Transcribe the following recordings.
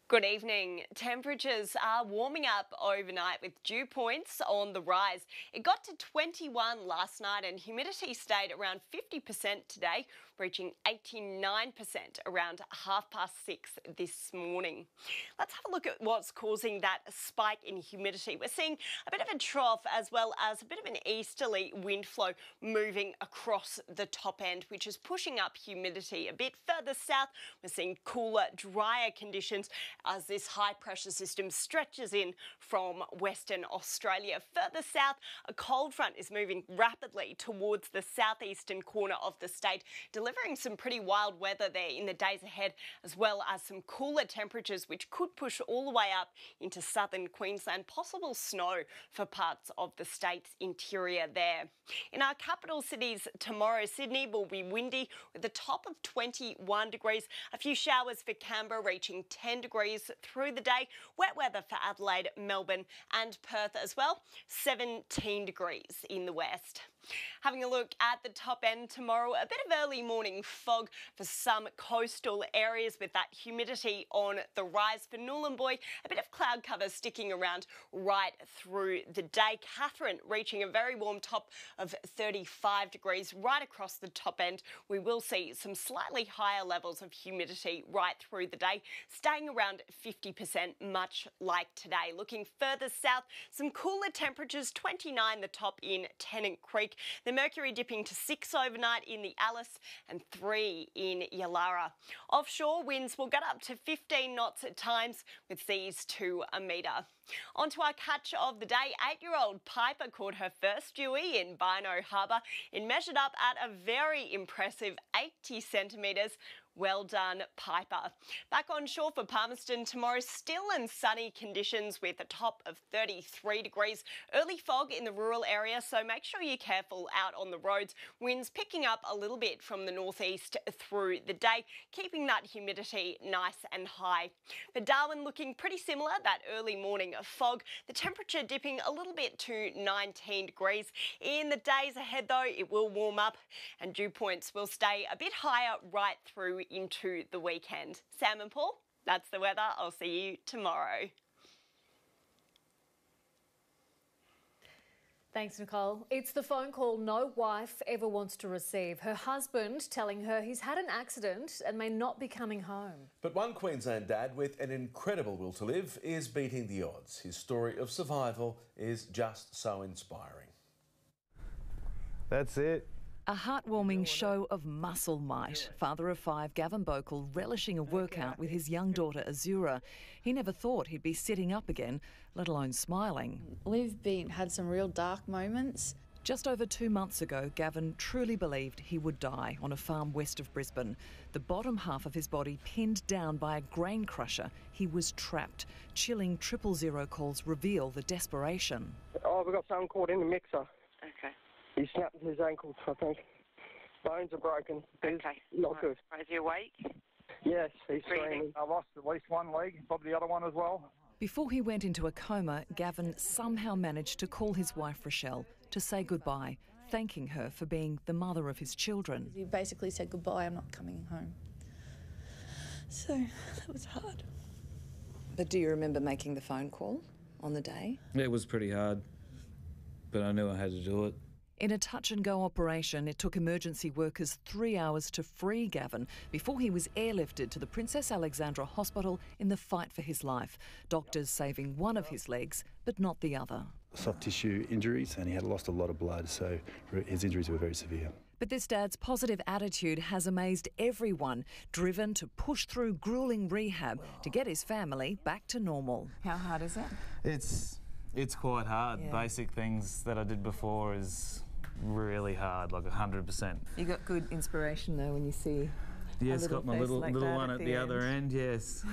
Good evening. Temperatures are warming up overnight with dew points on the rise. It got to 21 last night and humidity stayed around 50% today, reaching 89% around 6:30 this morning. Let's have a look at what's causing that spike in humidity. We're seeing a bit of a trough as well as a bit of an easterly wind flow moving across the top end, which is pushing up humidity a bit further south. We're seeing cooler, drier conditions as this high pressure system stretches in from Western Australia. Further south, a cold front is moving rapidly towards the southeastern corner of the state, delivering some pretty wild weather there in the days ahead, as well as some cooler temperatures which could push all the way up into southern Queensland, possible snow for parts of the state's interior there. In our capital cities tomorrow, Sydney will be windy with a top of 21 degrees, a few showers for Canberra reaching 10 degrees through the day. Wet weather for Adelaide, Melbourne and Perth as well, 17 degrees in the west. Having a look at the top end tomorrow, a bit of early morning fog for some coastal areas with that humidity on the rise. For Nhulunbuy, a bit of cloud cover sticking around right through the day. Katherine reaching a very warm top of 35 degrees right across the top end. We will see some slightly higher levels of humidity right through the day, staying around 50%, much like today. Looking further south, some cooler temperatures, 29 the top in Tennant Creek. The mercury dipping to 6 overnight in the Alice and 3 in Yalara. Offshore winds will get up to 15 knots at times with seas to a metre. On to our catch of the day. 8-year-old Piper caught her first dewey in Bino Harbour. It measured up at a very impressive 80 centimetres. Well done, Piper. Back on shore for Palmerston tomorrow, still and sunny conditions with a top of 33 degrees. Early fog in the rural area, so make sure you're careful out on the roads. Winds picking up a little bit from the northeast through the day, keeping that humidity nice and high. For Darwin, looking pretty similar, that early morning fog. The temperature dipping a little bit to 19 degrees. In the days ahead, though, it will warm up and dew points will stay a bit higher right through into the weekend. Sam and Paul, that's the weather. I'll see you tomorrow. Thanks, Nicole. It's the phone call no wife ever wants to receive. Her husband telling her he's had an accident and may not be coming home. But one Queensland dad with an incredible will to live is beating the odds. His story of survival is just so inspiring. That's it. A heartwarming show of muscle might. Father of 5, Gavin Bokel, relishing a workout with his young daughter Azura. He never thought he'd be sitting up again, let alone smiling. We've had some real dark moments. Just over 2 months ago, Gavin truly believed he would die on a farm west of Brisbane. The bottom half of his body pinned down by a grain crusher. He was trapped. Chilling 000 calls reveal the desperation. Oh, we've got someone caught in the mixer. Okay. He snapped his ankles, I think. Bones are broken. Okay. Not good. Is he awake? Yes, he's screaming. I lost at least one leg, probably the other one as well. Before he went into a coma, Gavin somehow managed to call his wife Rochelle to say goodbye, thanking her for being the mother of his children. He basically said goodbye, I'm not coming home. So that was hard. But do you remember making the phone call on the day? It was pretty hard, but I knew I had to do it. In a touch-and-go operation, it took emergency workers 3 hours to free Gavin before he was airlifted to the Princess Alexandra Hospital in the fight for his life. Doctors saving one of his legs, but not the other. Soft tissue injuries, and he had lost a lot of blood, so his injuries were very severe. But this dad's positive attitude has amazed everyone, driven to push through gruelling rehab to get his family back to normal. How hard is it? It's quite hard. Yeah. Basic things that I did before is really hard, like 100%. You got good inspiration though when you see. Yes, got my little one at the other end, yes.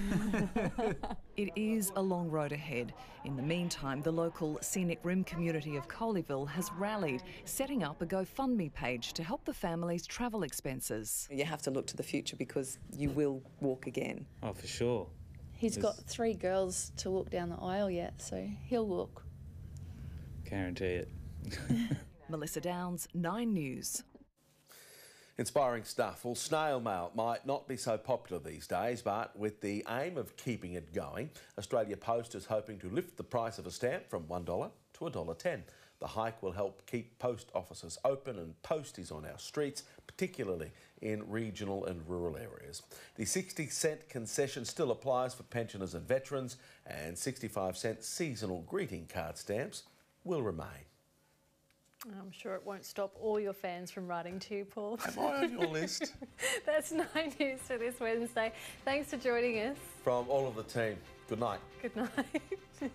It is a long road ahead. In the meantime, the local scenic rim community of Colleyville has rallied, setting up a GoFundMe page to help the family's travel expenses. You have to look to the future because you will walk again. Oh, for sure. He's got 3 girls to walk down the aisle yet, so he'll walk. Guarantee it. Melissa Downs, 9 News. Inspiring stuff. Well, snail mail might not be so popular these days, but with the aim of keeping it going, Australia Post is hoping to lift the price of a stamp from $1 to $1.10. The hike will help keep post offices open and posties on our streets, particularly in regional and rural areas. The 60-cent concession still applies for pensioners and veterans, and 65-cent seasonal greeting card stamps will remain. I'm sure it won't stop all your fans from writing to you, Paul. Am I on your list? That's 9 News for this Wednesday. Thanks for joining us. From all of the team, good night. Good night.